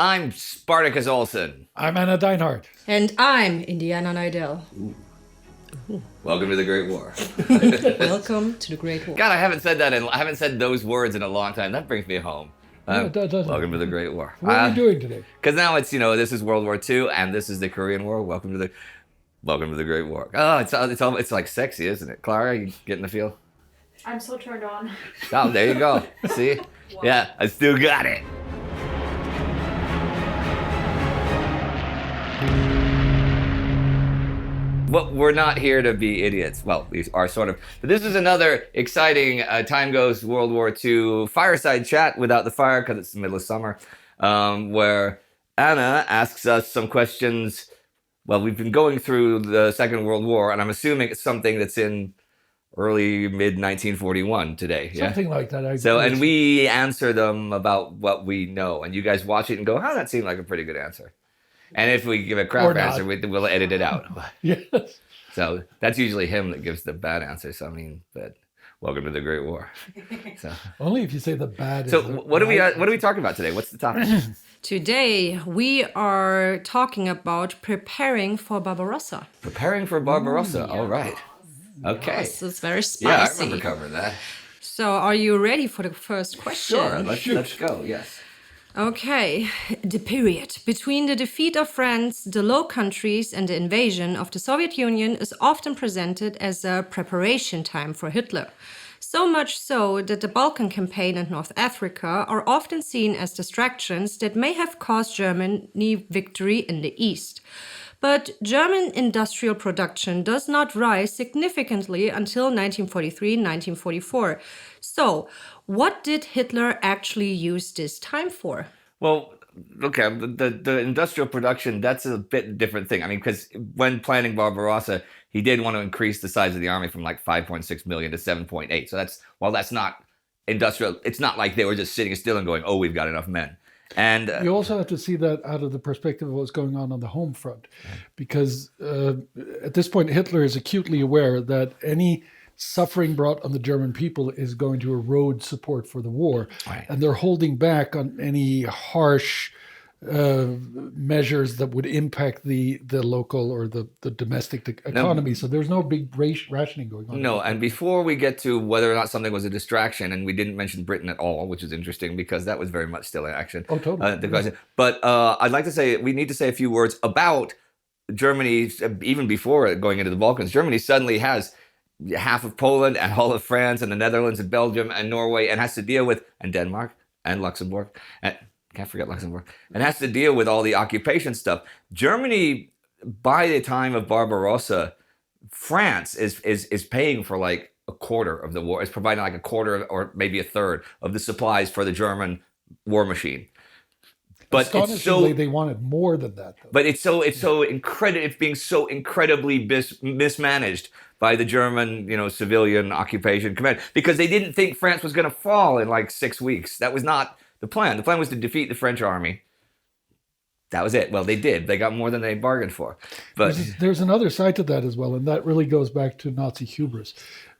I'm Spartacus Olsson. I'm Anna Deinhard. And I'm Indiana Neidell. Welcome to the Great War. Welcome to the Great War. God, I haven't said those words in a long time. That brings me home. Welcome to the Great War. What are we doing today? Because now it's, this is World War II and this is the Korean War. Welcome to the Great War. Oh, it's like sexy, isn't it? Clara, you getting the feel? I'm so turned on. Oh, there you go. See? Wow. Yeah, I still got it. Well, we're not here to be idiots. Well, we are sort of. But this is another exciting TimeGhost World War II fireside chat without the fire because it's the middle of summer, where Anna asks us some questions. Well, we've been going through the Second World War, and I'm assuming it's something that's in early, mid-1941 today. Something like that. And we answer them about what we know, and you guys watch it and go, "Oh, that seemed like a pretty good answer." And if we give a crap answer, we'll edit it out. Yes. So that's usually him that gives the bad answer. So but welcome to the Great War. So only if you say the bad. So what are we talking about today? What's the topic? Today we are talking about preparing for Barbarossa. Preparing for Barbarossa. All right. Okay. Yes, it's very spicy. Yeah, I remember covering that. So are you ready for the first question? Sure. Let's go. Yes. Okay, the period between the defeat of France, the Low Countries, and the invasion of the Soviet Union is often presented as a preparation time for Hitler. So much so that the Balkan campaign and North Africa are often seen as distractions that may have caused Germany victory in the East. But German industrial production does not rise significantly until 1943-1944. So, what did Hitler actually use this time for? Well, okay, the industrial production, that's a bit different thing. I mean, because when planning Barbarossa, he did want to increase the size of the army from like 5.6 million to 7.8. So that's not industrial. It's not like they were just sitting still and going, oh, we've got enough men. And you also have to see that out of the perspective of what's going on the home front, because at this point, Hitler is acutely aware that any suffering brought on the German people is going to erode support for the war. Right. And they're holding back on any harsh measures that would impact the local or the domestic economy. So there's no big rationing going on. No, and before we get to whether or not something was a distraction, and we didn't mention Britain at all, which is interesting because that was very much still in action. Oh, totally. The question. But I'd like to say, we need to say a few words about Germany, even before going into the Balkans. Germany suddenly has half of Poland and all of France and the Netherlands and Belgium and Norway, and has to deal with, and Denmark and Luxembourg, and can't forget Luxembourg, and has to deal with all the occupation stuff. Germany, by the time of Barbarossa, France is paying for like a quarter of the war. It's providing like a quarter or maybe a third of the supplies for the German war machine. But astonishingly, they wanted more than that, though. But it's being so incredibly mismanaged by the German, civilian occupation command, because they didn't think France was going to fall in like 6 weeks. That was not the plan. The plan was to defeat the French army. That was it. Well, they did. They got more than they bargained for. But there's another side to that as well, and that really goes back to Nazi hubris,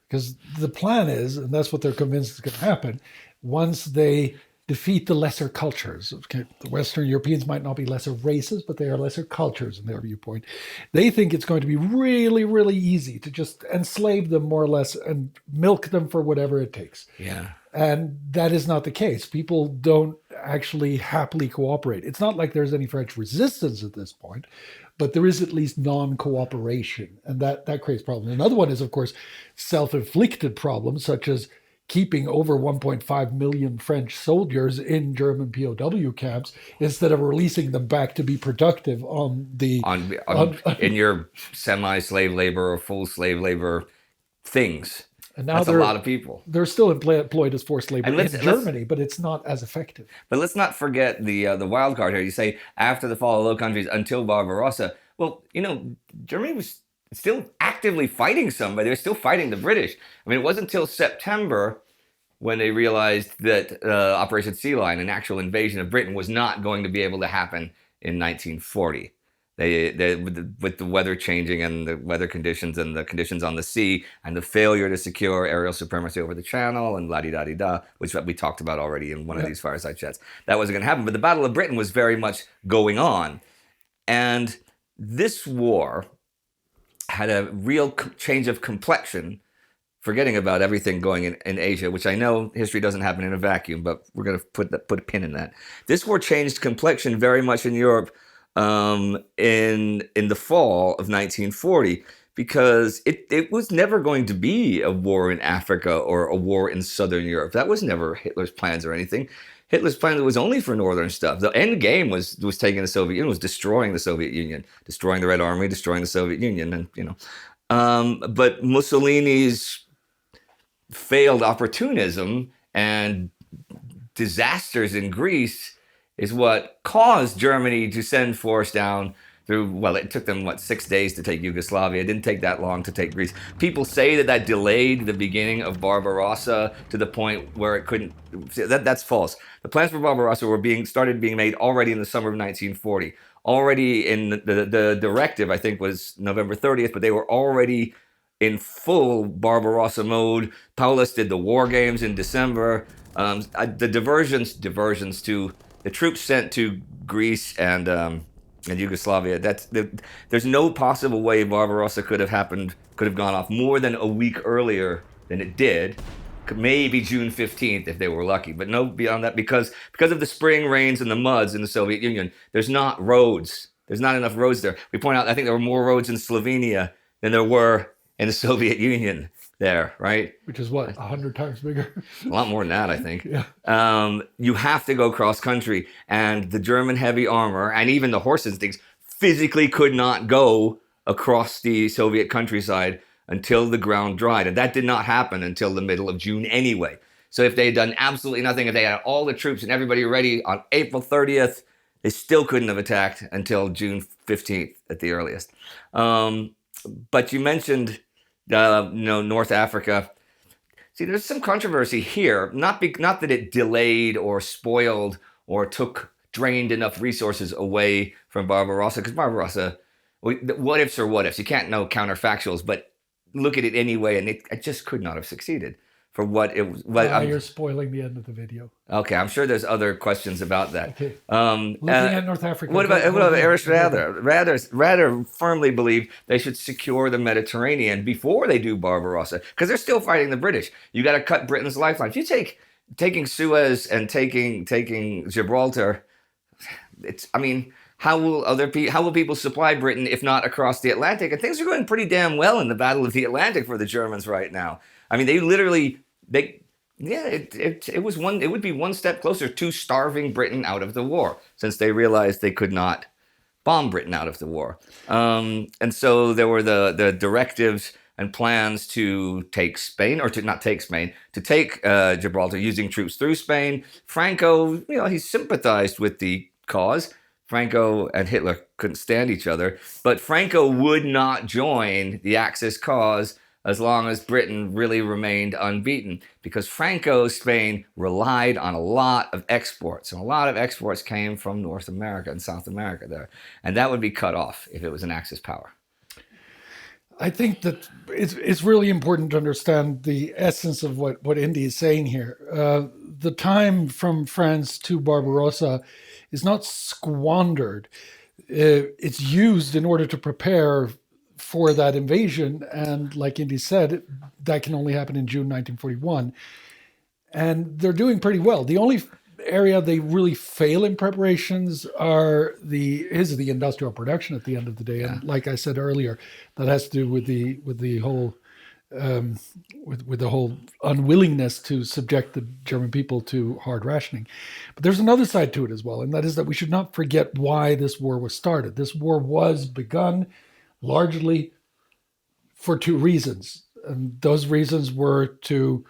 because the plan is, and that's what they're convinced is going to happen, once they defeat the lesser cultures. Okay, the Western Europeans might not be lesser races, but they are lesser cultures in their viewpoint. They think it's going to be really, really easy to just enslave them more or less and milk them for whatever it takes. Yeah. And that is not the case. People don't actually happily cooperate. It's not like there's any French resistance at this point, but there is at least non-cooperation, and that creates problems. Another one is, of course, self-inflicted problems, such as keeping over 1.5 million French soldiers in German POW camps instead of releasing them back to be productive in your semi-slave labor or full slave labor things. And now that's a lot of people. They're still employed as forced labor in Germany, but it's not as effective. But let's not forget the wild card here. You say after the fall of the Low Countries until Barbarossa. Well, Germany was still actively fighting somebody. They were still fighting the British. I mean, it wasn't until September when they realized that Operation Sea Lion, an actual invasion of Britain, was not going to be able to happen in 1940. They with the weather changing and the weather conditions and the conditions on the sea and the failure to secure aerial supremacy over the channel and la-di-da-di-da, which we talked about already in one of these fireside chats. That wasn't going to happen. But the Battle of Britain was very much going on. And this war had a real change of complexion, forgetting about everything going in Asia, which I know history doesn't happen in a vacuum, but we're going to put a pin in that. This war changed complexion very much in Europe in the fall of 1940, because it was never going to be a war in Africa or a war in Southern Europe. That was never Hitler's plans or anything. Hitler's plan was only for northern stuff. The end game was taking the Soviet Union, was destroying the Soviet Union, destroying the Red Army, destroying the Soviet Union, and but Mussolini's failed opportunism and disasters in Greece is what caused Germany to send force down through, well, it took them, 6 days to take Yugoslavia. It didn't take that long to take Greece. People say that delayed the beginning of Barbarossa to the point where it couldn't, that's false. The plans for Barbarossa started being made already in the summer of 1940. Already in the directive, I think, was November 30th, but they were already in full Barbarossa mode. Paulus did the war games in December. The diversions to the troops sent to Greece and Yugoslavia. There's no possible way Barbarossa could have gone off more than a week earlier than it did. Maybe June 15th if they were lucky, but no beyond that, because of the spring rains and the muds in the Soviet Union. There's not roads. There's not enough roads there. We point out, I think there were more roads in Slovenia than there were in the Soviet Union there, right? Which is what, 100 times bigger? A lot more than that, I think. Yeah. You have to go cross country, and the German heavy armor and even the horses and things physically could not go across the Soviet countryside until the ground dried. And that did not happen until the middle of June anyway. So if they had done absolutely nothing, if they had all the troops and everybody ready on April 30th, they still couldn't have attacked until June 15th at the earliest. But you mentioned North Africa. See, there's some controversy here. Not that it delayed or spoiled or drained enough resources away from Barbarossa, because Barbarossa, what ifs are what ifs. You can't know counterfactuals, but look at it anyway, and it just could not have succeeded for what it was. You're spoiling the end of the video. Okay, I'm sure there's other questions about that. Okay. Looking at North Africa. What about Erich Raeder? Raeder firmly believed they should secure the Mediterranean before they do Barbarossa, because they're still fighting the British. You got to cut Britain's lifeline. If you taking Suez and taking Gibraltar, how will people supply Britain if not across the Atlantic? And things are going pretty damn well in the Battle of the Atlantic for the Germans right now. I mean, it would be one step closer to starving Britain out of the war, since they realized they could not bomb Britain out of the war. And so there were the directives and plans to take Spain, or to not take Spain, to take Gibraltar using troops through Spain. Franco, he sympathized with the cause. Franco and Hitler couldn't stand each other, but Franco would not join the Axis cause as long as Britain really remained unbeaten, because Franco's Spain relied on a lot of exports, and a lot of exports came from North America and South America there, and that would be cut off if it was an Axis power. I think that it's really important to understand the essence of what Indy is saying here. The time from France to Barbarossa is not squandered. It's used in order to prepare for that invasion. And like Indy said, that can only happen in June 1941. And they're doing pretty well. The only area they really fail in preparations is the industrial production at the end of the day. Yeah. And like I said earlier, that has to do with the whole with the whole unwillingness to subject the German people to hard rationing. But there's another side to it as well, and that is that we should not forget why this war was started. This war was begun largely for two reasons. And those reasons were to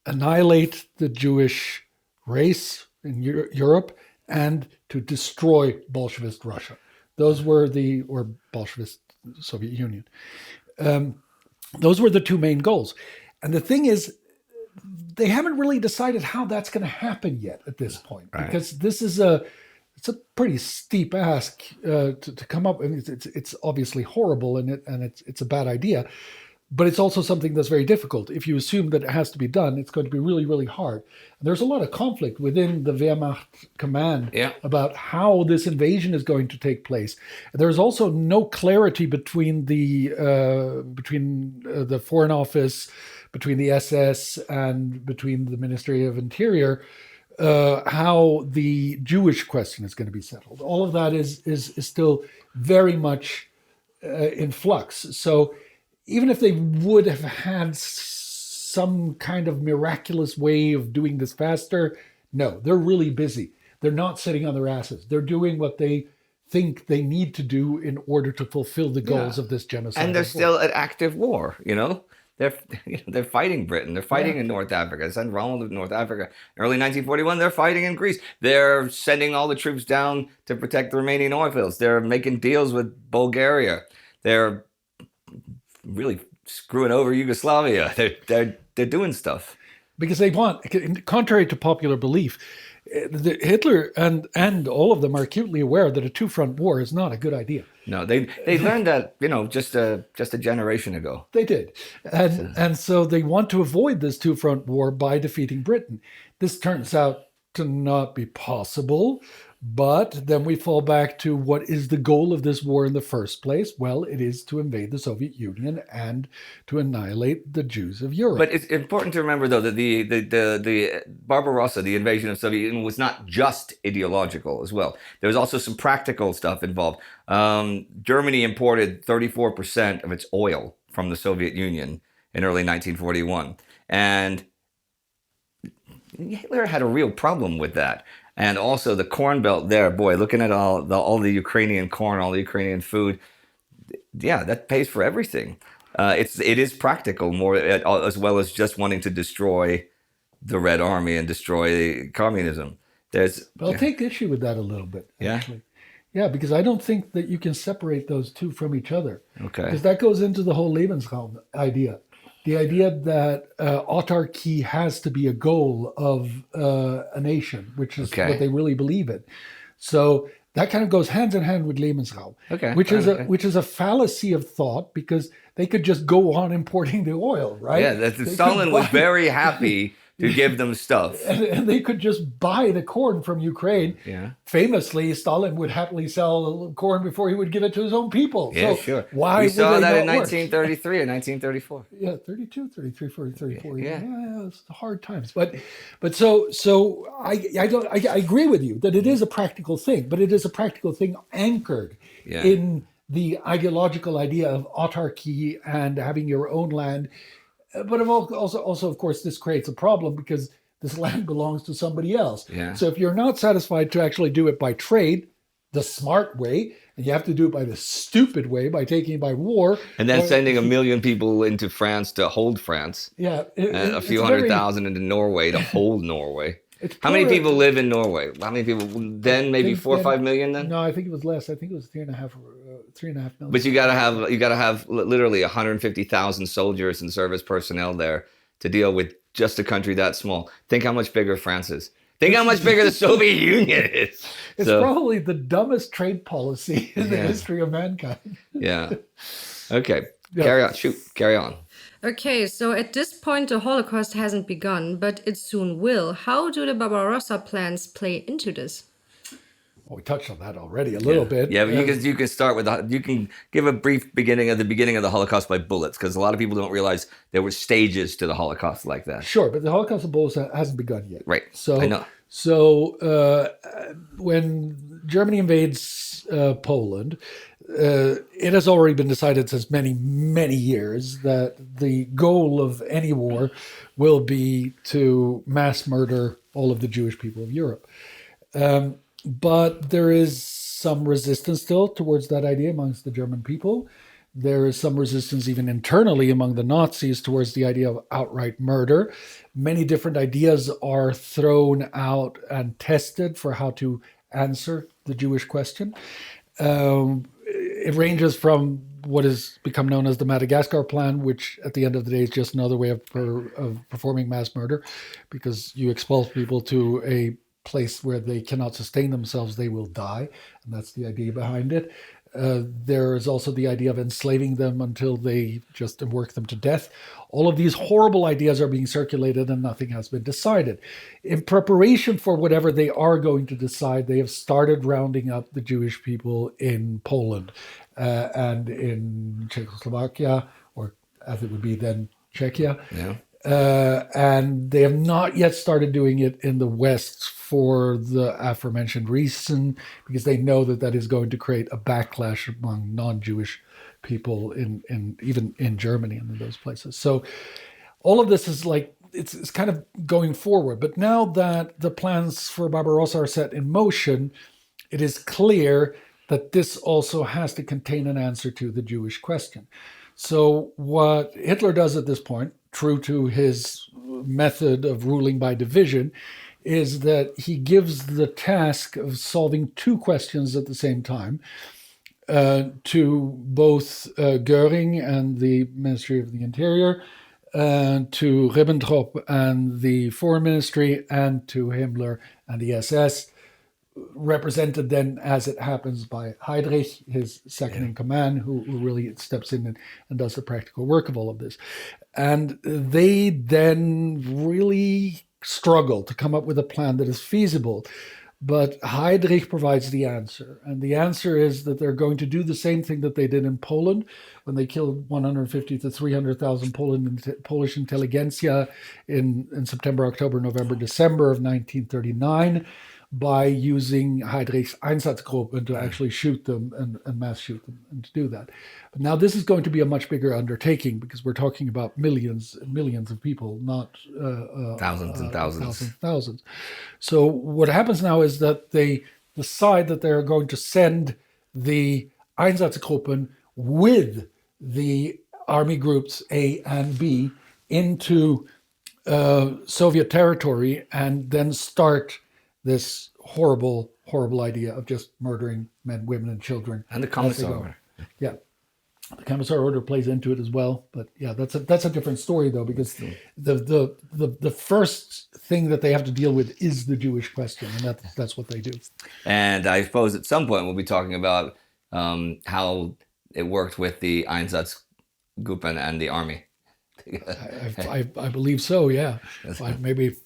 annihilate the Jewish race in Europe and to destroy Bolshevist Russia. Those were or Bolshevist Soviet Union. Those were the two main goals. And the thing is, they haven't really decided how that's going to happen yet at this point, right? Because this is it's a pretty steep ask to come up. I mean, it's obviously horrible and it's a bad idea, but it's also something that's very difficult. If you assume that it has to be done, it's going to be really, really hard. And there's a lot of conflict within the Wehrmacht command about how this invasion is going to take place. There's also no clarity between the Foreign Office, between the SS, and between the Ministry of Interior, how the Jewish question is going to be settled. All of that is still very much in flux. So even if they would have had some kind of miraculous way of doing this faster, no, they're really busy. They're not sitting on their asses. They're doing what they think they need to do in order to fulfill the goals of this genocide. And they're still at active war, They're fighting Britain. They're fighting in North Africa. Send Rommel to North Africa. In early 1941, they're fighting in Greece. They're sending all the troops down to protect the remaining oil fields. They're making deals with Bulgaria. They're really screwing over Yugoslavia. They're doing stuff. Because they want, contrary to popular belief, Hitler and all of them are acutely aware that a two-front war is not a good idea. No, they learned that, just a generation ago. They did. And so they want to avoid this two-front war by defeating Britain. This turns out to not be possible, but then we fall back to what is the goal of this war in the first place? Well, it is to invade the Soviet Union and to annihilate the Jews of Europe. But it's important to remember, though, that the Barbarossa, the invasion of Soviet Union, was not just ideological as well. There was also some practical stuff involved. Germany imported 34% of its oil from the Soviet Union in early 1941. And Hitler had a real problem with that. And also the Corn Belt there, boy, looking at all the Ukrainian corn, all the Ukrainian food, yeah, that pays for everything. It is practical more as well as just wanting to destroy the Red Army and destroy communism. I'll take issue with that a little bit, actually. Yeah, because I don't think that you can separate those two from each other. Okay. Because that goes into the whole Lebensraum idea. The idea that autarky has to be a goal of a nation, which is what they really believe in. So that kind of goes hand in hand with Lebensraum, which is a fallacy of thought, because they could just go on importing the oil, right? Yeah, Stalin was very happy to give them stuff. And they could just buy the corn from Ukraine. Yeah. Famously, Stalin would happily sell corn before he would give it to his own people. Yeah, so sure. Why we saw that in 1933 and 1934. Yeah, 32, 33, 34. Yeah, it's hard times. But so I agree with you that it is a practical thing, but it is a practical thing anchored in the ideological idea of autarky and having your own land. But also, of course, this creates a problem because this land belongs to somebody else. Yeah. So if you're not satisfied to actually do it by trade, the smart way, and you have to do it by the stupid way, by taking it by war. And then sending 1 million people into France to hold France. Yeah. And a few 100,000 into Norway to hold Norway. How many people live in Norway? How many people then? Maybe 4 or 5 million then? No, I think it was less. I think it was 3.5 million. But you gotta have literally 150,000 soldiers and service personnel there to deal with just a country that small. Think how much bigger France is. Think how much bigger the Soviet Union is. It's probably the dumbest trade policy in the history of mankind. Yeah. Okay. Carry on. Carry on. Okay, so at this point, the Holocaust hasn't begun, but it soon will. How do the Barbarossa plans play into this? Well, we touched on that already a little bit. Yeah, but you can start with you can give a brief beginning of the Holocaust by bullets, because a lot of people don't realize there were stages to the Holocaust like that. Sure, but the Holocaust of bullets hasn't begun yet. Right. So I know. So when Germany invades Poland, it has already been decided since many, many years that the goal of any war will be to mass murder all of the Jewish people of Europe. But there is some resistance still towards that idea amongst the German people. There is some resistance even internally among the Nazis towards the idea of outright murder. Many different ideas are thrown out and tested for how to answer the Jewish question. It ranges from what has become known as the Madagascar Plan, which at the end of the day is just another way of performing mass murder, because you expulse people to a place where they cannot sustain themselves, they will die. And that's the idea behind it. There is also the idea of enslaving them until they just work them to death. All of these horrible ideas are being circulated and nothing has been decided. In preparation for whatever they are going to decide, they have started rounding up the Jewish people in Poland and in Czechoslovakia, or as it would be then, Czechia. Yeah. And they have not yet started doing it in the West for the aforementioned reason, because they know that that is going to create a backlash among non-Jewish people even in Germany and in those places. So all of this is like, it's kind of going forward. But now that the plans for Barbarossa are set in motion, it is clear that this also has to contain an answer to the Jewish question. So what Hitler does at this point, true to his method of ruling by division, is that he gives the task of solving two questions at the same time to both Göring and the Ministry of the Interior, to Ribbentrop and the Foreign Ministry, and to Himmler and the SS, represented then, as it happens, by Heydrich, his second in command, who really steps in and does the practical work of all of this. And they then really struggle to come up with a plan that is feasible. But Heydrich provides the answer. And the answer is that they're going to do the same thing that they did in Poland when they killed 150 to 300,000 Polish intelligentsia in September, October, November, December of 1939, by using Heydrich's Einsatzgruppen to actually shoot them and mass shoot them, and to do that. But now this is going to be a much bigger undertaking, because we're talking about millions and millions of people, not Thousands and thousands. thousands. So what happens now is that they decide that they're going to send the Einsatzgruppen with the army groups A and B into Soviet territory, and then start this horrible, horrible idea of just murdering men, women, and children. And the Commissar order. Yeah. The Commissar order plays into it as well. But yeah, that's a different story, though, because the first thing that they have to deal with is the Jewish question, and that's what they do. And I suppose at some point we'll be talking about how it worked with the Einsatzgruppen and the army. I believe so, yeah. Maybe...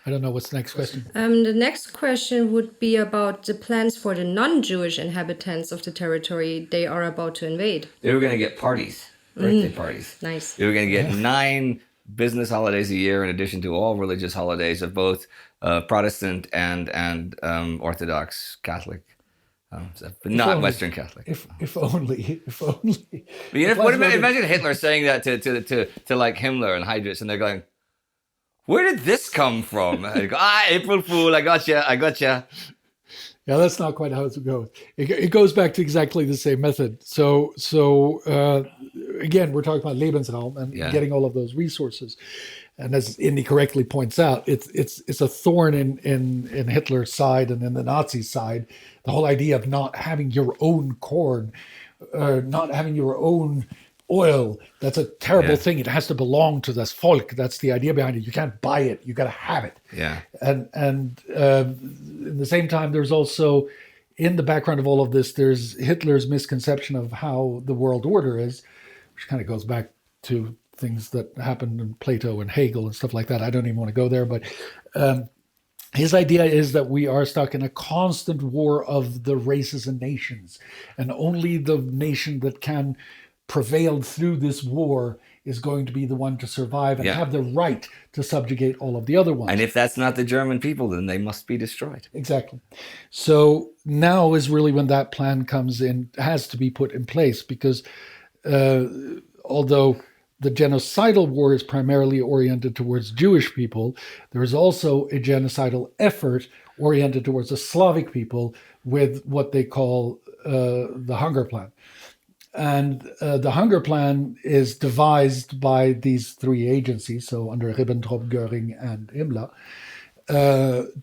I don't know, what's the next question? The next question would be about the plans for the non-Jewish inhabitants of the territory they are about to invade. They were going to get parties, birthday parties. Nice. They were going to get 9 business holidays a year, in addition to all religious holidays of both Protestant and Orthodox Catholic, but not only, Western Catholic. If only. But you know, imagine Hitler saying that to like Himmler and Heydrich, and they're going, "Where did this come from?" And they go, April Fool, I gotcha. Yeah, that's not quite how it goes. It goes back to exactly the same method. So again, we're talking about Lebensraum and getting all of those resources. And as Indy correctly points out, it's a thorn in Hitler's side and in the Nazi side. The whole idea of not having your own corn, not having your own oil, that's a terrible thing. It has to belong to this folk. That's the idea behind it. You can't buy it. You got to have it. Yeah. And in the same time, there's also, in the background of all of this, there's Hitler's misconception of how the world order is, which kind of goes back to things that happened in Plato and Hegel and stuff like that. I don't even want to go there, but his idea is that we are stuck in a constant war of the races and nations, and only the nation that can prevailed through this war is going to be the one to survive and have the right to subjugate all of the other ones. And if that's not the German people, then they must be destroyed. Exactly. So now is really when that plan comes in, has to be put in place, because although the genocidal war is primarily oriented towards Jewish people, there is also a genocidal effort oriented towards the Slavic people with what they call the Hunger Plan. And the Hunger Plan is devised by these 3 agencies, so under Ribbentrop, Göring, and Himmler,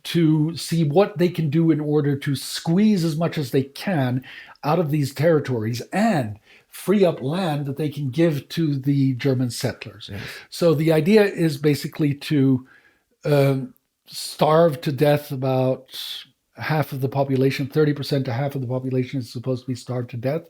to see what they can do in order to squeeze as much as they can out of these territories and free up land that they can give to the German settlers. Yes. So the idea is basically to starved to death about half of the population. 30% to half of the population is supposed to be starved to death.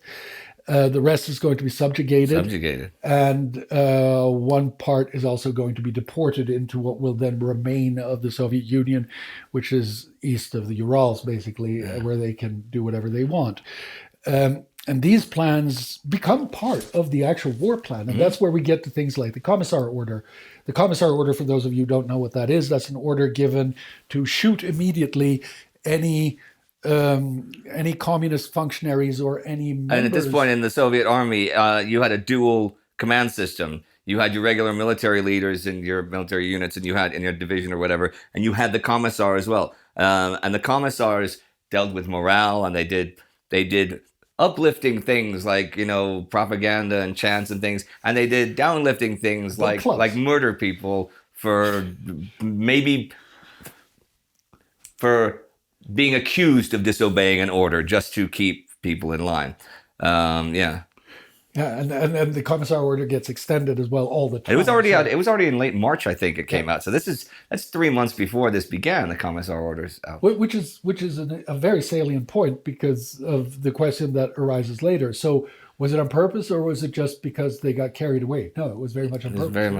The rest is going to be subjugated. And one part is also going to be deported into what will then remain of the Soviet Union, which is east of the Urals, basically, where they can do whatever they want. And these plans become part of the actual war plan. And that's where we get to things like the Commissar Order. The Commissar Order, for those of you who don't know what that is, that's an order given to shoot immediately any communist functionaries or any members. And at this point in the Soviet army, you had a dual command system. You had your regular military leaders in your military units, and you had in your division or whatever, and you had the commissar as well. And the commissars dealt with morale, and they did uplifting things like, you know, propaganda and chants and things, and they did downlifting things like murder people for being accused of disobeying an order just to keep people in line. Yeah, and the Commissar Order gets extended as well all the time. It was already out. It was already in late March, I think it came out. So that's 3 months before this began. The Commissar Order's out, which is a very salient point because of the question that arises later. So was it on purpose, or was it just because they got carried away? No, it was very much on purpose. It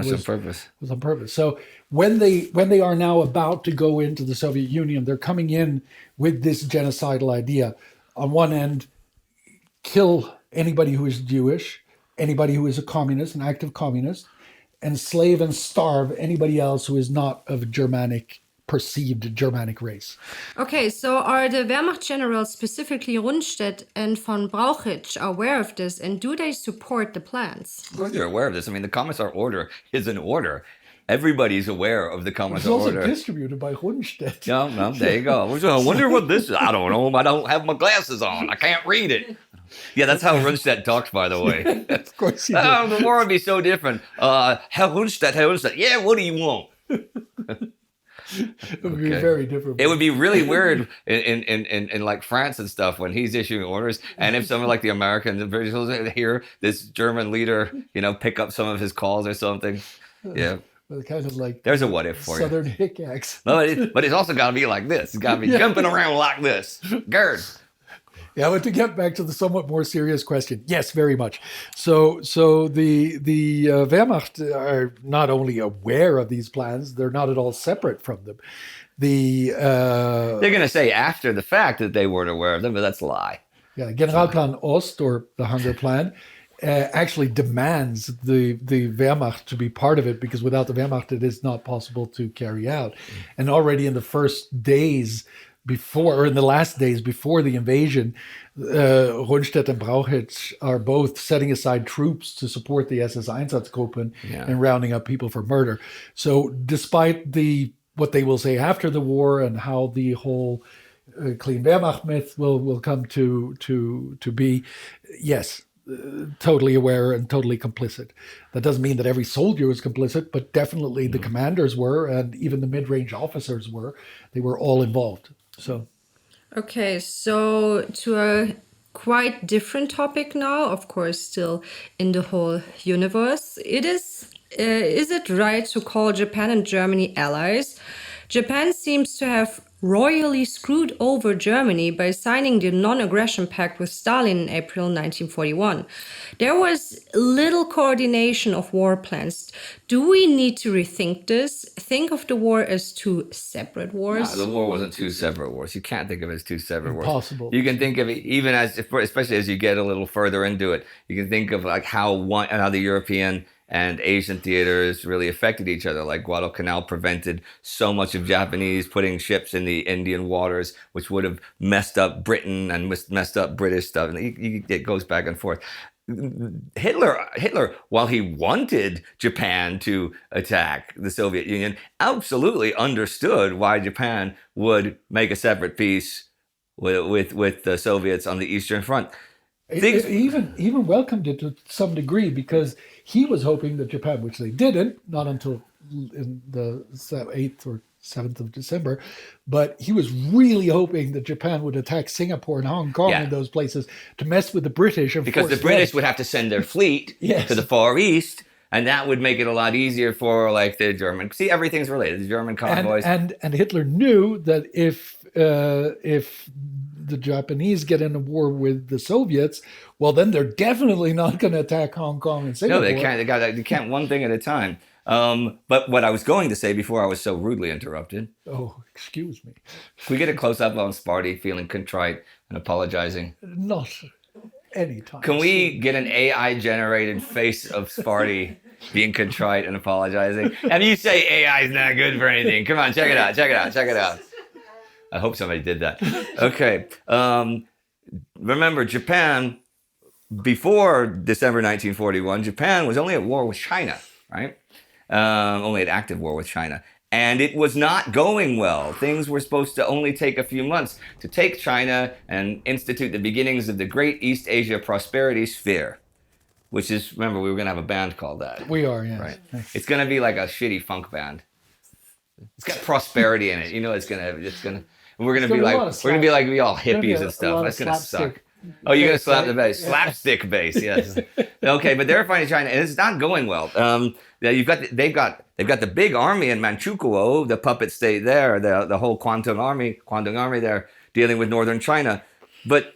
was on purpose. So when they are now about to go into the Soviet Union, they're coming in with this genocidal idea. On one end, kill anybody who is Jewish, anybody who is a communist, an active communist, enslave and starve anybody else who is not of perceived Germanic race. Okay, so are the Wehrmacht generals, specifically Rundstedt and von Brauchitsch, aware of this, and do they support the plans? Of course they're aware of this. I mean, the Commissar Order is an order. Everybody's aware of the Commissar Order. It's also distributed by Rundstedt. No, there you go. I wonder what this is. I don't know. I don't have my glasses on. I can't read it. Yeah, that's how Rundstedt talks, by the way. Of course he did. The war would be so different. Herr Rundstedt. Yeah, what do you want? It would be very different. It would be really weird in like France and stuff when he's issuing orders, and if someone like the Americans and British hear this German leader, you know, pick up some of his calls or something. Yeah. Well, kind of like there's a what if for Southern you. hickaxe. But it's also got to be like this. It's got to be jumping around like this. Gerd. Yeah, but to get back to the somewhat more serious question, yes, very much. So the Wehrmacht are not only aware of these plans, they're not at all separate from them. They're going to say after the fact that they weren't aware of them, but that's a lie. Yeah, Generalplan Ost, or the Hunger Plan, actually demands the Wehrmacht to be part of it, because without the Wehrmacht, it is not possible to carry out. And already in the first days before, or in the last days before the invasion, Rundstedt and Brauchitsch are both setting aside troops to support the SS Einsatzgruppen and rounding up people for murder. So despite what they will say after the war and how the whole clean Wehrmacht myth will come to be, yes, totally aware and totally complicit. That doesn't mean that every soldier was complicit, but definitely the commanders were, and even the mid-range officers were. They were all involved. So, okay, so to a quite different topic now, of course, still in the whole universe. Is it right to call Japan and Germany allies? Japan seems to have royally screwed over Germany by signing the non-aggression pact with Stalin in April 1941. There was little coordination of war plans. Do we need to rethink this? Think of the war as two separate wars? No, the war wasn't two separate wars. You can't think of it as two separate wars. Impossible. You can think of it even as, especially as you get a little further into it, you can think of like how the European and Asian theaters really affected each other. Like Guadalcanal prevented so much of Japanese putting ships in the Indian waters, which would have messed up Britain and messed up British stuff. And it goes back and forth. Hitler, while he wanted Japan to attack the Soviet Union, absolutely understood why Japan would make a separate peace with the Soviets on the Eastern Front. Even welcomed it to some degree, because he was hoping that Japan, which they didn't, not until in the 8th or 7th of December, but he was really hoping that Japan would attack Singapore and Hong Kong and those places to mess with the British. Because the British would have to send their fleet to the Far East And that would make it a lot easier for like the German. See, everything's related. The German convoys. And Hitler knew that if the Japanese get in a war with the Soviets, well, then they're definitely not going to attack Hong Kong and Singapore. No, they can't. They can't one thing at a time. But what I was going to say before I was so rudely interrupted. Oh, excuse me. Can we get a close up on Sparty feeling contrite and apologizing? Not anytime. Can we get an AI generated face of Sparty being contrite and apologizing? And you say AI is not good for anything. Come on, check it out. Check it out. Check it out. I hope somebody did that. Okay. Remember, Japan, before December 1941, Japan was only at war with China, right? Only at active war with China. And it was not going well. Things were supposed to only take a few months to take China and institute the beginnings of the Great East Asia Prosperity Sphere, which is, remember, we were going to have a band called that. We are, yes. Right. It's going to be like a shitty funk band. It's got prosperity in it. You know, we're going to be all hippies and stuff. That's going to suck. Oh, you're going to slap the bass. Yeah. Slapstick bass, yes. Okay, but they're fighting China, and it's not going well. They've got the big army in Manchukuo, the puppet state there, the whole Kwangtung army there, dealing with northern China. But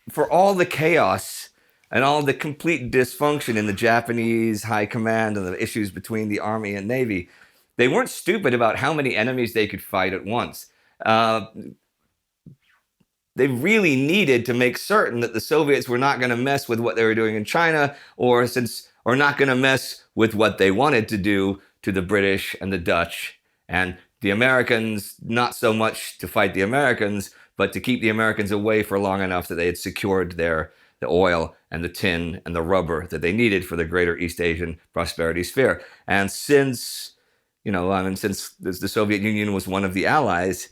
for all the chaos and all the complete dysfunction in the Japanese high command and the issues between the army and navy, they weren't stupid about how many enemies they could fight at once. They really needed to make certain that the Soviets were not going to mess with what they were doing in China, or not going to mess with what they wanted to do to the British and the Dutch, and the Americans, not so much to fight the Americans, but to keep the Americans away for long enough that they had secured the oil and the tin and the rubber that they needed for the greater East Asian prosperity sphere. And since the Soviet Union was one of the allies,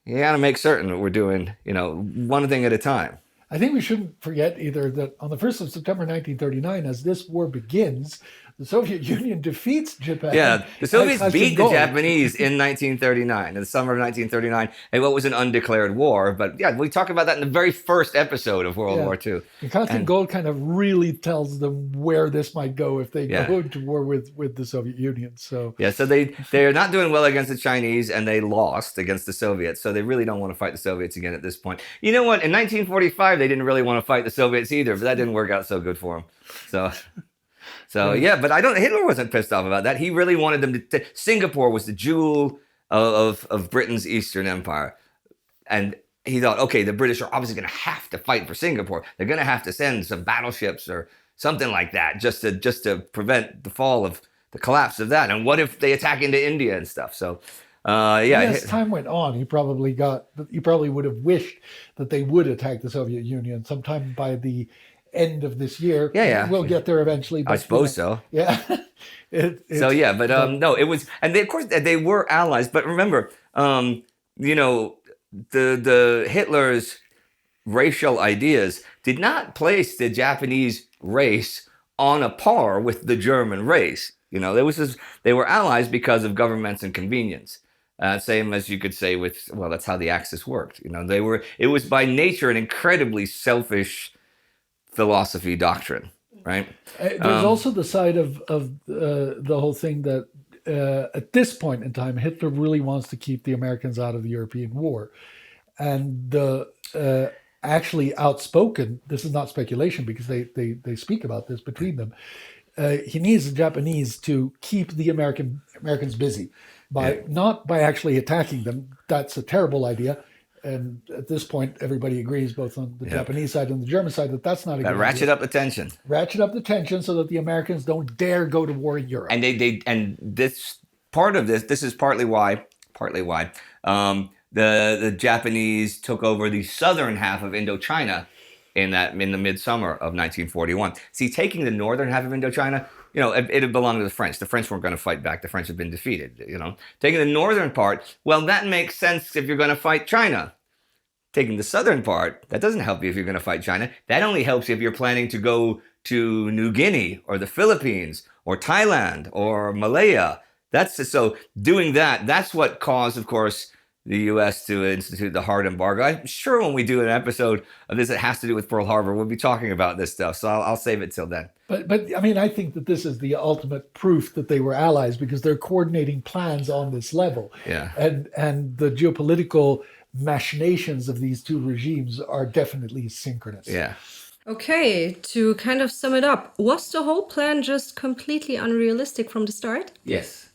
you got to make certain that we're doing, one thing at a time. I think we shouldn't forget either that on the 1st of September 1939, as this war begins, the Soviet Union defeats Japan. Yeah, the Soviets beat the Japanese in 1939, in the summer of 1939, in what was an undeclared war. But yeah, we talk about that in the very first episode of World War II. And constant gold kind of really tells them where this might go if they go to war with the Soviet Union. So so they're not doing well against the Chinese, and they lost against the Soviets. So they really don't want to fight the Soviets again at this point. You know what? In 1945, they didn't really want to fight the Soviets either, but that didn't work out so good for them. So yeah, but Hitler wasn't pissed off about that. He really wanted them to. Singapore was the jewel of Britain's Eastern Empire, and he thought, okay, the British are obviously going to have to fight for Singapore. They're going to have to send some battleships or something like that just to prevent the collapse of that. And what if they attack into India and stuff? So as time went on, he probably would have wished that they would attack the Soviet Union sometime by the end of this year. We'll get there eventually. But, I suppose so. Yeah. No, it was, and of course they were allies. But remember, the Hitler's racial ideas did not place the Japanese race on a par with the German race. They were allies because of governments and convenience. Same as you could say that's how the Axis worked. It was by nature an incredibly selfish philosophy doctrine, right? There's also the side of the whole thing that at this point in time, Hitler really wants to keep the Americans out of the European war. And the actually outspoken, this is not speculation because they speak about this between them, he needs the Japanese to keep the Americans busy not by actually attacking them. That's a terrible idea. And at this point, everybody agrees, both on the Japanese side and the German side, that that's not a good idea. Ratchet up the tension. Ratchet up the tension so that the Americans don't dare go to war in Europe. And this is partly why the Japanese took over the southern half of Indochina in the midsummer of 1941. See, taking the northern half of Indochina, it had belonged to the French. The French weren't going to fight back. The French had been defeated, Taking the northern part, well, that makes sense if you're going to fight China. Taking the southern part, that doesn't help you if you're going to fight China. That only helps you if you're planning to go to New Guinea or the Philippines or Thailand or Malaya. So doing that, that's what caused, of course, the U.S. to institute the hard embargo. I'm sure when we do an episode of this that has to do with Pearl Harbor, we'll be talking about this stuff. So I'll save it till then. But I mean, I think that this is the ultimate proof that they were allies because they're coordinating plans on this level. Yeah. And the geopolitical machinations of these two regimes are definitely synchronous. Yeah. Okay, to kind of sum it up, was the whole plan just completely unrealistic from the start? Yes.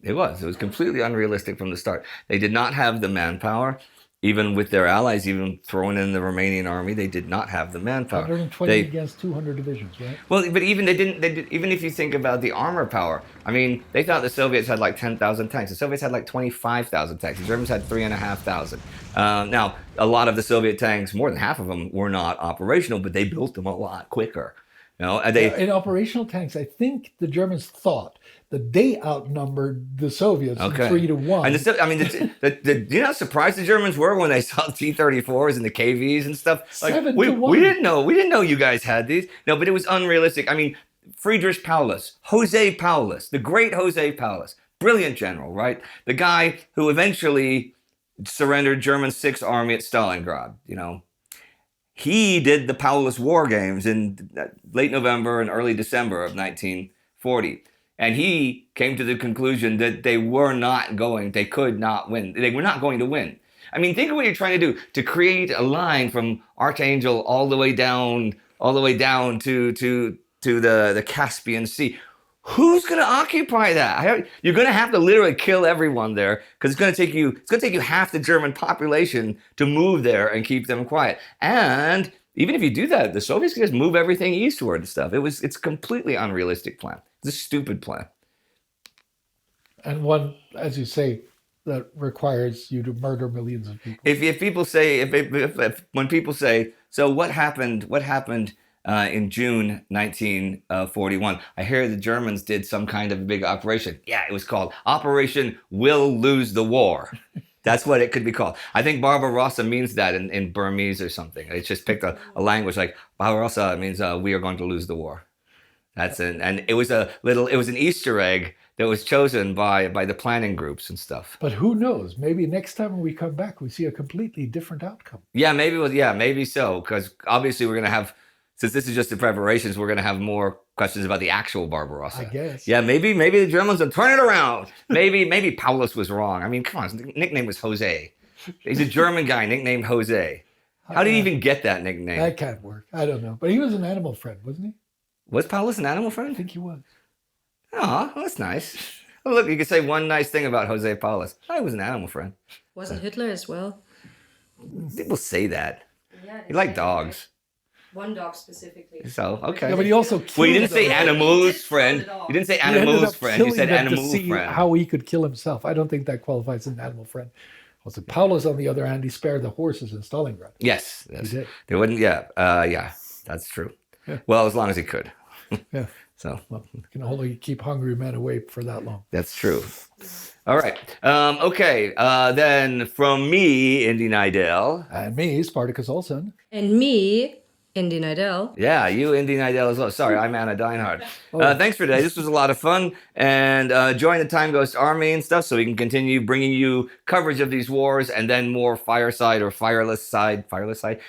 It was completely unrealistic from the start. They did not have the manpower, even with their allies, even throwing in the Romanian army. They did not have the manpower. 120 against 200 divisions, right? Well, but even even if you think about the armor power, I mean, they thought the Soviets had like 10,000 tanks. The Soviets had like 25,000 tanks. The Germans had 3,500. Now, a lot of the Soviet tanks, more than half of them, were not operational, but they built them a lot quicker. You know, and In operational tanks, I think the Germans thought that they outnumbered the Soviets 3-1. And you're not surprised the Germans were when they saw T-34s and the KVs and stuff. Like, 7-1. We didn't know you guys had these. No, but it was unrealistic. I mean, Friedrich Paulus, Jose Paulus, the great Jose Paulus, brilliant general, right? The guy who eventually surrendered German Sixth Army at Stalingrad, you know. He did the Paulus War Games in late November and early December of 1940. And he came to the conclusion that they could not win. They were not going to win. I mean, think of what you're trying to do, to create a line from Archangel all the way down to the Caspian Sea. Who's going to occupy that? You're going to have to literally kill everyone there because it's going to take you half the German population to move there and keep them quiet. And even if you do that, the Soviets can just move everything eastward and stuff. It's a completely unrealistic plan. It's a stupid plan. And one, as you say, that requires you to murder millions of people. If people say, when people say, so what happened in June 1941? I hear the Germans did some kind of a big operation. Yeah, it was called Operation We'll Lose the War. That's what it could be called. I think Barbarossa means that in Burmese or something. It's just picked a language like Barbarossa means we are going to lose the war. And it was an Easter egg that was chosen by the planning groups and stuff. But who knows? Maybe next time when we come back, we see a completely different outcome. Yeah, maybe so. Because obviously we're going to have, since this is just the preparations, we're going to have more questions about the actual Barbarossa. I guess. Yeah, maybe the Germans will turn it around. Maybe Paulus was wrong. I mean, come on, his nickname was Jose. He's a German guy nicknamed Jose. How did he even get that nickname? That can't work. I don't know. But he was an animal friend, wasn't he? Was Paulus an animal friend? I think he was. Oh, that's nice. Oh, look, you could say one nice thing about Jose Paulus. I was an animal friend. Wasn't Hitler as well? People say that. Yeah, He liked dogs. One dog specifically. So, okay. Yeah, but he also killed Well, you didn't say them. animals friend. You didn't say He ended animals up friend. You killing said them animal to see friend. how he could kill himself. I don't think that qualifies as an animal friend. Was it Paulus, on the other hand, he spared the horses in Stalingrad. Yes. He did. They wouldn't, yeah, that's true. Yeah. Well, as long as he could. Yeah. So Well, you can only keep hungry men away for that long. that's true. All right. Okay. Then from me, Indy Neidell. And me, Spartacus Olsson. And me, Indy Neidell. Yeah, you, Indy Neidell, as well. Sorry, I'm Anna Deinhard. Thanks for today. This was a lot of fun. And join the TimeGhost Army and stuff so we can continue bringing you coverage of these wars and then more Fireside or fireless side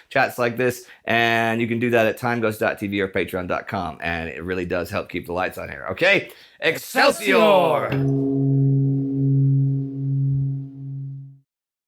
chats like this. And you can do that at timeghost.tv or patreon.com. And it really does help keep the lights on here. Okay? Excelsior!